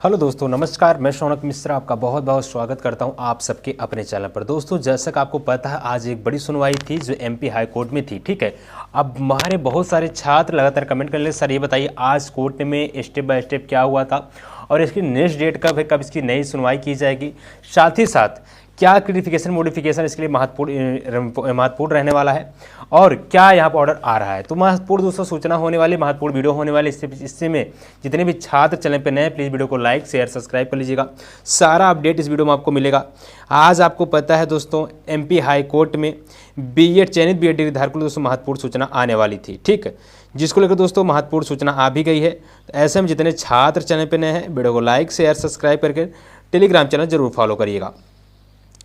Hello दोस्तों, नमस्कार। मैं शौनक मिश्रा आपका बहुत बहुत स्वागत करता हूं आप सबके अपने चैनल पर। दोस्तों, जैसा कि आपको पता है, आज एक बड़ी सुनवाई थी जो एमपी हाई कोर्ट में थी। ठीक है, अब हमारे बहुत सारे छात्र लगातार कमेंट कर रहे हैं, सर ये बताइए आज कोर्ट में स्टेप बाय स्टेप क्या हुआ था और इसकी नेक्स्ट डेट कब है, कब इसकी नई सुनवाई की जाएगी, साथ ही साथ क्या क्लियरिफिकेशन मॉडिफिकेशन इसके लिए महत्वपूर्ण रहने वाला है और क्या यहाँ पर ऑर्डर आ रहा है। तो महत्वपूर्ण दोस्तों सूचना होने वाली, महत्वपूर्ण वीडियो होने वाली। इससे में जितने भी छात्र चैनल पर नए, प्लीज़ वीडियो को लाइक शेयर सब्सक्राइब कर लीजिएगा। सारा अपडेट इस वीडियो में आपको मिलेगा। आज आपको पता है दोस्तों, एमपी हाई कोर्ट में बीएड चयनित बीएड डिग्री धारकों को दोस्तों महत्वपूर्ण सूचना आने वाली थी। ठीक है, जिसको लेकर दोस्तों महत्वपूर्ण सूचना आ भी गई है। तो ऐसे में जितने छात्र चैनल पर नए हैं, वीडियो को लाइक शेयर सब्सक्राइब करके टेलीग्राम चैनल जरूर फॉलो करिएगा।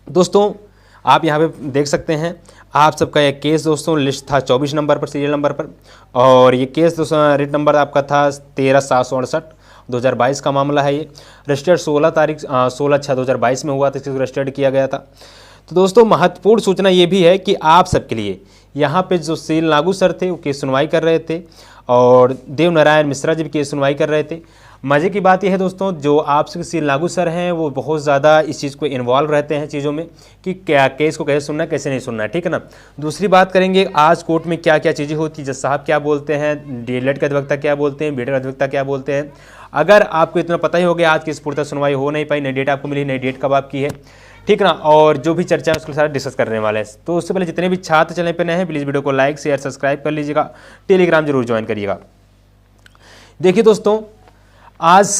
दोस्तों, आप यहाँ पे देख सकते हैं, आप सबका एक केस दोस्तों लिस्ट था 24 नंबर पर, सीरियल नंबर पर, और ये केस दोस्तों रेट नंबर आपका था 13/768 2022 का मामला है। ये रजिस्टर्ड 16/6/2022 में हुआ था, इसको रजिस्टर्ड किया गया था। तो दोस्तों, महत्वपूर्ण सूचना ये भी है कि आप सबके लिए यहाँ पे जो सील नागू सर थे वो केस सुनवाई कर रहे थे और देव नारायण मिश्रा जी भी केस सुनवाई कर रहे थे। मज़े की बात यह है दोस्तों, जो आपसे सील नागू सर हैं वो बहुत ज़्यादा इस चीज़ को इन्वॉल्व रहते हैं चीज़ों में कि क्या केस को कैसे सुनना है, कैसे नहीं सुनना है। ठीक है ना। दूसरी बात करेंगे आज कोर्ट में क्या क्या चीज़ें होती है, जज साहब क्या बोलते हैं, डीएलएड का अधिवक्ता क्या बोलते हैं, बीएड का अधिवक्ता क्या बोलते हैं। अगर आपको इतना पता ही हो गया, आज की पूर्णतः सुनवाई हो नहीं पाई, नई डेट आपको मिली, नई डेट कब आपकी है, ठीक ना, और जो भी चर्चा है उसको सारा डिस्कस करने वाले हैं। तो उससे पहले जितने भी छात्र चैनल पे नए हैं, प्लीज़ वीडियो को लाइक शेयर सब्सक्राइब कर लीजिएगा, टेलीग्राम जरूर ज्वाइन करिएगा। देखिए दोस्तों, आज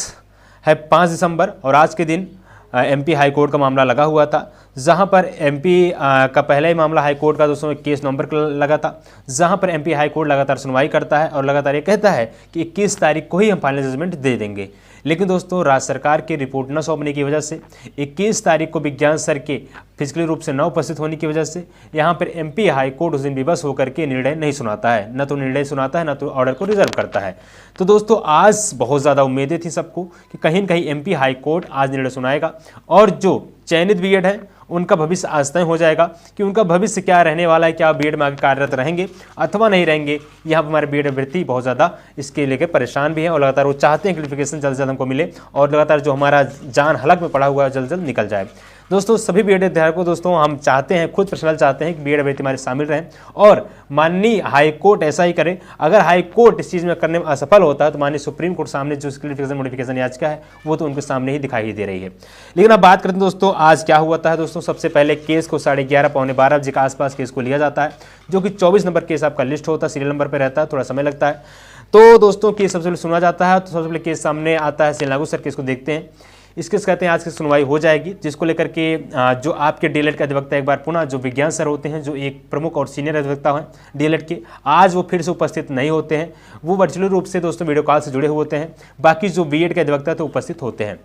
है 5 दिसंबर और आज के दिन एमपी हाई कोर्ट का मामला लगा हुआ था, जहां पर एमपी का पहला ही मामला हाई कोर्ट का दोस्तों 21 नवंबर को लगा था, जहां पर एमपी हाई कोर्ट लगातार सुनवाई करता है और लगातार ये कहता है कि 21 तारीख को ही हम फाइनल जजमेंट दे देंगे। लेकिन दोस्तों, राज्य सरकार की रिपोर्ट न सौंपने की वजह से 21 तारीख को विज्ञान सर के फिजिकली रूप से न उपस्थित होने की वजह से यहाँ पर एमपी हाई कोर्ट उस दिन विवश होकर के निर्णय नहीं सुनाता है, न तो निर्णय सुनाता है न तो ऑर्डर को रिजर्व करता है। तो दोस्तों, आज बहुत ज़्यादा उम्मीदें थी सबको कि कहीं न कहीं एमपी हाई कोर्ट आज निर्णय सुनाएगा और जो चयनित बीएड है उनका भविष्य आज तय हो जाएगा कि उनका भविष्य क्या रहने वाला है, क्या बीएड में आगे कार्यरत रहेंगे अथवा नहीं रहेंगे। यहाँ पर हमारे बीएड अभ्यर्थी बहुत ज़्यादा इसके लेकर परेशान भी हैं और लगातार वो चाहते हैं क्लियरिफिकेशन जल्द से जल्द हमको मिले और लगातार जो हमारा जान हलक में पड़ा हुआ है जल्द से जल्द निकल जाए। दोस्तों, सभी बीएड धारकों दोस्तों हम चाहते हैं, खुद पर्सनल चाहते हैं कि बीएड अभ्यर्थी हमारे शामिल रहें और माननीय हाई कोर्ट ऐसा ही करे। अगर हाई कोर्ट इस चीज़ में करने में असफल होता है तो माननीय सुप्रीम कोर्ट सामने जो क्लियरिफिकेशन मॉडिफिकेशन याचिका है वो तो उनके सामने ही दिखाई दे रही है। लेकिन अब बात करते हैं दोस्तों, आज क्या हुआ था। दोस्तों, सबसे पहले केस को 11:30 पौने 12 बजे के आसपास केस को लिया जाता है, जो कि 24 नंबर केस आपका लिस्ट होता है, सीरियल नंबर पर रहता है, थोड़ा समय लगता है। तो दोस्तों, केस सबसे पहले सुना जाता है। तो सबसे पहले केस सामने आता है, सील नागू सर केस को देखते हैं। इसके कहते हैं आज की सुनवाई हो जाएगी, जिसको लेकर के जो आपके डीएलएड के अधिवक्ता एक बार पुनः जो विज्ञान सर होते हैं, जो एक प्रमुख और सीनियर अधिवक्ता हैं डीएलएड के, आज वो फिर से उपस्थित नहीं होते हैं। वो वर्चुअल रूप से दोस्तों वीडियो कॉल से जुड़े हुए होते हैं। बाकी जो बीएड के अधिवक्ता तो उपस्थित होते हैं।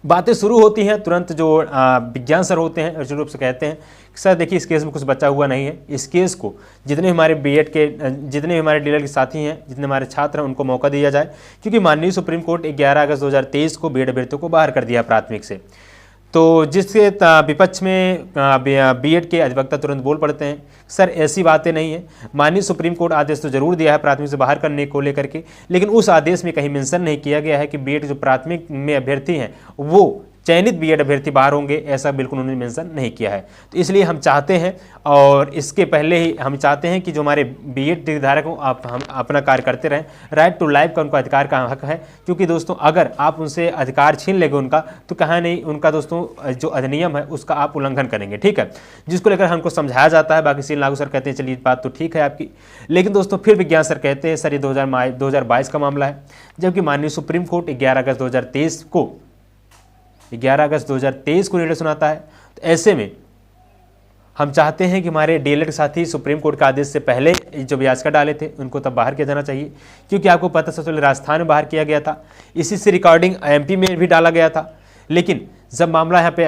बातें शुरू होती हैं, तुरंत जो विज्ञान सर होते हैं वर्चुअल रूप से कहते हैं सर देखिए इस केस में कुछ बचा हुआ नहीं है, इस केस को जितने हमारे बीएड के जितने हमारे डीएलएड के साथी हैं, जितने हमारे छात्र हैं, उनको मौका दिया जाए, क्योंकि माननीय सुप्रीम कोर्ट 11 अगस्त 2023 को बीएड अभ्यर्थियों को बाहर कर दिया प्राथमिक से। तो जिसके विपक्ष में बीएड के अधिवक्ता तुरंत बोल पड़ते हैं, सर ऐसी बातें नहीं है, माननीय सुप्रीम कोर्ट आदेश तो जरूर दिया है प्राथमिक से बाहर करने को लेकर के, लेकिन उस आदेश में कहीं मेंशन नहीं किया गया है कि बीएड जो प्राथमिक में अभ्यर्थी हैं वो चयनित बीएड अभ्यर्थी बाहर होंगे, ऐसा बिल्कुल उन्होंने मेंशन नहीं किया है। तो इसलिए हम चाहते हैं और इसके पहले ही हम चाहते हैं कि जो हमारे बीएड डिग्रीधारक हों हम अपना कार्य करते रहें। राइट टू लाइफ का उनका अधिकार का हक है, क्योंकि दोस्तों अगर आप उनसे अधिकार छीन लेंगे उनका, तो कहाँ नहीं उनका दोस्तों जो अधिनियम है उसका आप उल्लंघन करेंगे। ठीक है, जिसको लेकर हमको समझाया जाता है। बाकी सील नागू सर कहते हैं चलिए बात तो ठीक है आपकी, लेकिन दोस्तों फिर विज्ञान सर कहते हैं सर ये 2022 का मामला है, जबकि माननीय सुप्रीम कोर्ट 11 अगस्त 2023 को निर्णय सुनाता है। तो ऐसे में हम चाहते हैं कि हमारे डीएलएड साथी सुप्रीम कोर्ट के आदेश से पहले जो याचिका डाले थे उनको तब बाहर किया जाना चाहिए, क्योंकि आपको पता सबसे पहले राजस्थान में बाहर किया गया था, इसी से रिकॉर्डिंग एमपी में भी डाला गया था। लेकिन जब मामला यहाँ पे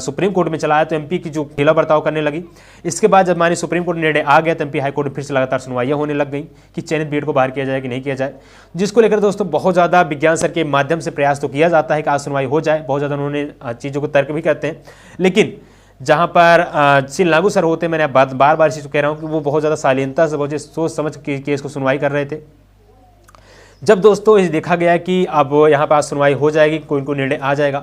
सुप्रीम कोर्ट में चला आया तो एमपी की जो खिला बर्ताव करने लगी। इसके बाद जब हमारी सुप्रीम कोर्ट निर्णय आ गया तो एमपी हाई कोर्ट में फिर से लगातार सुनवाइयाँ होने लग गई कि चयनित बीएड को बाहर किया जाए कि नहीं किया जाए, जिसको लेकर दोस्तों बहुत ज़्यादा विज्ञान सर के माध्यम से प्रयास तो किया जाता है कि आज सुनवाई हो जाए। बहुत ज़्यादा उन्होंने चीज़ों को तर्क भी करते हैं, लेकिन जहाँ पर सील नागू सर होते हैं, मैंने बार बार इस चीज़ को कह रहा हूँ कि वो बहुत ज़्यादा शालीनता से बहुत सोच समझ के केस को सुनवाई कर रहे थे, जब दोस्तों इस देखा गया कि अब यहाँ पर आज सुनवाई हो जाएगी, कोई इनको निर्णय आ जाएगा,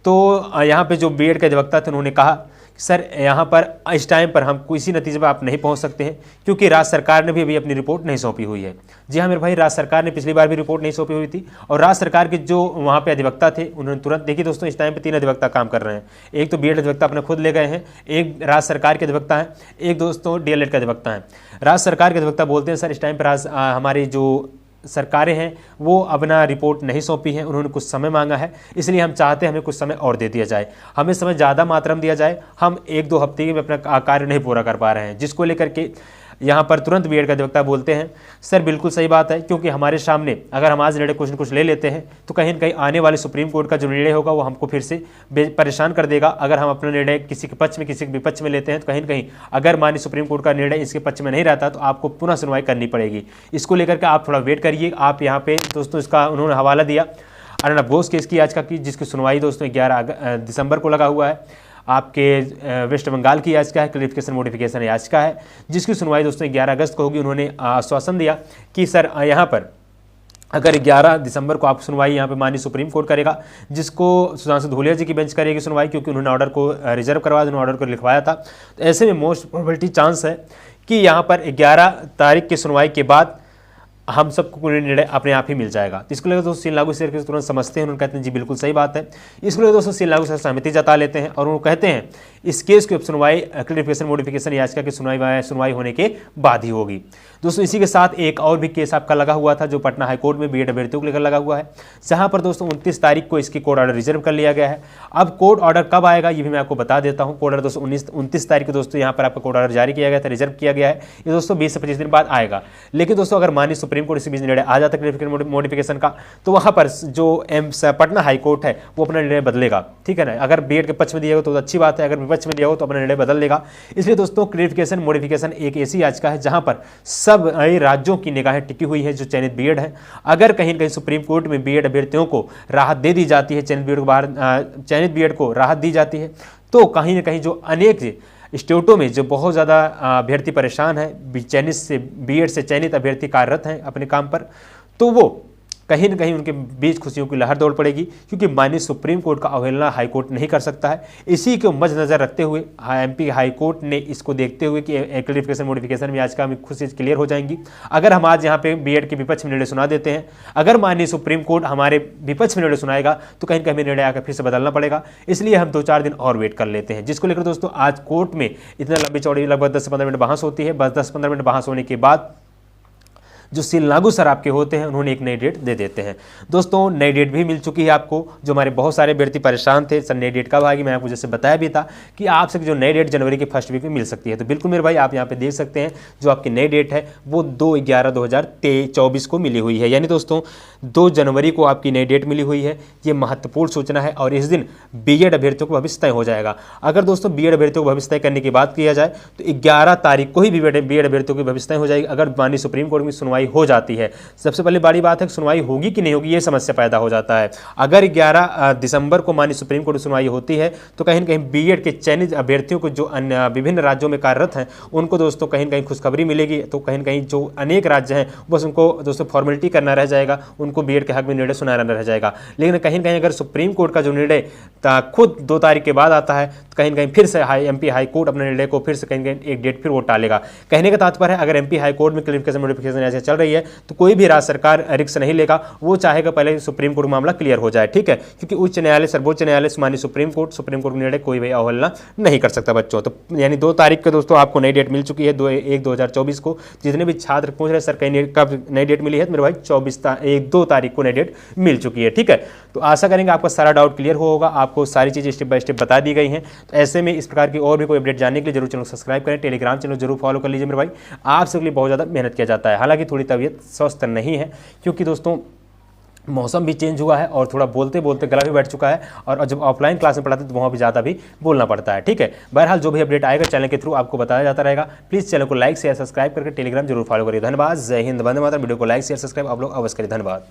तो यहाँ पे जो बीएड के अधिवक्ता थे उन्होंने कहा सर यहाँ पर इस टाइम पर हम किसी नतीजे पर आप नहीं पहुँच सकते हैं, क्योंकि राज्य सरकार ने भी अभी अपनी रिपोर्ट नहीं सौंपी हुई है। जी हाँ मेरे भाई, राज्य सरकार ने पिछली बार भी रिपोर्ट नहीं सौंपी हुई थी, और राज्य सरकार के जो वहाँ पे अधिवक्ता थे उन्होंने तुरंत, देखिए दोस्तों इस टाइम पे 3 अधिवक्ता काम कर रहे हैं। एक तो बीएड अधिवक्ता अपने खुद ले गए हैं, एक राज्य सरकार के अधिवक्ता हैं, एक दोस्तों डीएलएड के अधिवक्ता हैं। राज्य सरकार के अधिवक्ता बोलते हैं सर इस टाइम पर हमारी जो सरकारें हैं वो अपना रिपोर्ट नहीं सौंपी है, उन्होंने कुछ समय मांगा है, इसलिए हम चाहते हैं हमें कुछ समय और दे दिया जाए, हमें समय ज़्यादा मात्रा में दिया जाए, हम 1-2 हफ्ते में अपना कार्य नहीं पूरा कर पा रहे हैं। जिसको लेकर के यहाँ पर तुरंत बीएड का अधिवक्ता बोलते हैं सर बिल्कुल सही बात है, क्योंकि हमारे सामने अगर हम आज निर्णय कुछ न कुछ ले लेते हैं तो कहीं न कहीं आने वाले सुप्रीम कोर्ट का जो निर्णय होगा वो हमको फिर से परेशान कर देगा। अगर हम अपना निर्णय किसी के पक्ष में किसी के विपक्ष में लेते हैं तो कहीं न कहीं अगर माननीय सुप्रीम कोर्ट का निर्णय इसके पक्ष में नहीं रहता तो आपको पुनः सुनवाई करनी पड़ेगी। इसको लेकर के आप थोड़ा वेट करिए। आप यहाँ पे दोस्तों इसका उन्होंने हवाला दिया अर्नब घोष केस की याचिका की, जिसकी सुनवाई दोस्तों 11 दिसंबर को लगा हुआ है। आपके वेस्ट बंगाल की याचिका है, क्लैरिफिकेशन मॉडिफिकेशन याचिका है, जिसकी सुनवाई दोस्तों 11 अगस्त को होगी। उन्होंने आश्वासन दिया कि सर यहाँ पर अगर 11 दिसंबर को आप सुनवाई यहाँ पे माननीय सुप्रीम कोर्ट करेगा, जिसको सुधांशु धूलिया जी की बेंच करेगी सुनवाई, क्योंकि उन्होंने ऑर्डर को रिजर्व करवाया, उन्होंने ऑर्डर को लिखवाया था। तो ऐसे में मोस्ट प्रोबेबिलिटी चांस है कि यहाँ पर 11 तारीख की सुनवाई के बाद हम सबको निर्णय अपने आप ही मिल जाएगा। तो इसको लेकर दोस्तों सील लागू शेयर के तुरंत समझते हैं, उन्होंने कहते हैं जी बिल्कुल सही बात है। इसको लेकर दोस्तों सील लागू से सहमति जता लेते हैं और वो कहते हैं इस केस की सुनवाई क्लैरिफिकेशन मॉडिफिकेशन याचिका की सुनवाई होने के बाद ही होगी। दोस्तों इसी के साथ एक और भी केस आपका लगा हुआ था जो पटना हाईकोर्ट में बीएड अभ्यर्थियों को लेकर लगा हुआ है, जहां पर दोस्तों 29 तारीख को इसकी कोर्ट ऑर्डर रिजर्व कर लिया गया है। अब कोर्ट ऑर्डर कब आएगा ये भी मैं आपको बता देता हूं। कोर्ट ऑर्डर दोस्तों 29 तारीख को दोस्तों यहाँ पर आपका कोर्ट ऑर्डर जारी किया गया था, रिजर्व किया गया है। ये दोस्तों 20 से 25 दिन बाद आएगा। लेकिन दोस्तों अगर माननीय सुप्रीम कोर्ट इसी बीच निर्णय आ जाता है मॉडिफिकेशन का, तो वहां पर जो पटना हाईकोर्ट है वो अपना निर्णय बदलेगा। ठीक है ना, अगर बीएड के पक्ष में दिया हो तो अच्छी बात है, अगर विपक्ष में दिया हो तो अपना निर्णय बदल लेगा। इसलिए दोस्तों क्लैरिफिकेशन मॉडिफिकेशन एक ऐसी याचिका है जहां पर सब राज्यों की निगाहें टिकी हुई है जो चयनित बीएड है। अगर कहीं न कहीं सुप्रीम कोर्ट में बीएड अभ्यर्थियों को राहत दे दी जाती है, चयनित बीएड को राहत दी जाती है, तो कहीं न कहीं जो अनेक स्टेटों में जो बहुत ज़्यादा अभ्यर्थी परेशान है, बीएड से चयनित अभ्यर्थी कार्यरत हैं अपने काम पर, तो वो कहीं न कहीं उनके बीच खुशियों की लहर दौड़ पड़ेगी, क्योंकि माननीय सुप्रीम कोर्ट का अवहेलना हाईकोर्ट नहीं कर सकता है। इसी को मद्देनजर रखते हुए एमपी हाईकोर्ट ने इसको देखते हुए कि क्लैरिफिकेशन मॉडिफिकेशन में याचिका में खुद से क्लियर हो जाएंगी। अगर हम आज यहाँ पे बीएड के विपक्ष में निर्णय सुना देते हैं, अगर माननीय सुप्रीम कोर्ट हमारे विपक्ष में निर्णय सुनाएगा तो कहीं कहीं निर्णय आकर फिर से बदलना पड़ेगा। इसलिए हम 2-4 दिन और वेट कर लेते हैं, जिसको लेकर दोस्तों आज कोर्ट में इतना लंबी चौड़ी लगभग 10 से 15 मिनट बहस होती है। बस 10-15 मिनट बहस होने के बाद जो सील लागू सर आपके होते हैं उन्होंने एक नई डेट दे देते हैं। दोस्तों नई डेट भी मिल चुकी है आपको, जो हमारे बहुत सारे अभ्यर्थी परेशान थे सर नई डेट कब आएगी, मैं आपको जैसे बताया भी था कि आपसे जो नई डेट जनवरी के फर्स्ट वीक में मिल सकती है। तो बिल्कुल मेरे भाई आप यहाँ पे देख सकते हैं जो आपकी नई डेट है वो 2/11/2024 को मिली हुई है, यानी दोस्तों 2 जनवरी को आपकी नई डेट मिली हुई है। ये महत्वपूर्ण सूचना है और इस दिन बीएड अभ्यर्थियों को भविष्य तय हो जाएगा। अगर दोस्तों बीएड अभ्यर्थियों को भविष्य तय करने की बात किया जाए तो 11 तारीख को ही बीएड अभ्यर्थियों की भविष्य तय हो जाएगी, अगर माननीय सुप्रीम कोर्ट में सुनवाई हो जाती है। सबसे पहले बड़ी बात है कि सुनवाई होगी कि नहीं होगी, ये समस्या पैदा हो जाता है। अगर 11 दिसंबर को माननीय सुप्रीम कोर्ट में सुनवाई होती है तो कहीं न कहीं बीएड के चयनित अभ्यर्थियों को जो अन्य विभिन्न राज्यों में कार्यरत हैं उनको दोस्तों कहीं न कहीं खुशखबरी मिलेगी। तो कहीं न कहीं जो अनेक राज्य हैं बस उनको दोस्तों फॉर्मेलिटी करना रह जाएगा, उनको बीएड के हक में निर्णय सुनाना रह जाएगा। लेकिन कहीं न कहीं अगर सुप्रीम कोर्ट का जो निर्णय खुद 2 तारीख के बाद आता है तो कहीं न कहीं फिर से एमपी हाईकोर्ट अपने निर्णय को फिर से कहीं एक डेट फिर वो टालेगा। कहने का तात्पर्य है अगर एमपी हाईकोर्ट में क्लैरिफिकेशन मॉडिफिकेशन ऐसे चल रही है तो कोई भी राज्य सरकार रिस्क नहीं लेगा, वो चाहेगा पहले सुप्रीम कोर्ट मामला क्लियर हो जाए। ठीक है, क्योंकि उच्च न्यायालय सर्वोच्च न्यायालय माननीय सुप्रीम कोर्ट निर्णय कोई भी अवहेलना नहीं कर सकता बच्चों। तो यानी 2 तारीख को दोस्तों आपको नई डेट मिल चुकी है 2/1/2024 को। जितने भी छात्र पूछ रहे सर कहीं कब नई डेट मिली है, तो मेरे भाई 2 तारीख को नई डेट मिल चुकी है। ठीक है, तो आशा करेंगे आपका सारा डाउट क्लियर होगा, आपको सारी चीजें स्टेप बाय स्टेप बता दी गई हैं। तो ऐसे में इस प्रकार की और भी कोई अपडेट जानने के लिए जरूर चैनल सब्सक्राइब करें, टेलीग्राम चैनल जरूर फॉलो कर लीजिए मेरे भाई। आप सबके लिए बहुत ज़्यादा मेहनत किया जाता है, हालांकि थोड़ी तबीयत स्वस्थ नहीं है क्योंकि दोस्तों मौसम भी चेंज हुआ है और थोड़ा बोलते बोलते गला भी बैठ चुका है, और जब ऑफलाइन क्लास में पढ़ाते तो वहाँ भी ज़्यादा भी बोलना पड़ता है। ठीक है, बहरहाल जो भी अपडेट आएगा चैनल के थ्रू आपको बताया जाता रहेगा। प्लीज़ चैनल को लाइक शेयर सब्सक्राइब करके टेलीग्राम जरूर फॉलो करिए। धन्यवाद, जय हिंद, वंदे मातरम। वीडियो को लाइक शेयर सब्सक्राइब आप लोग अवश्य करिए। धन्यवाद।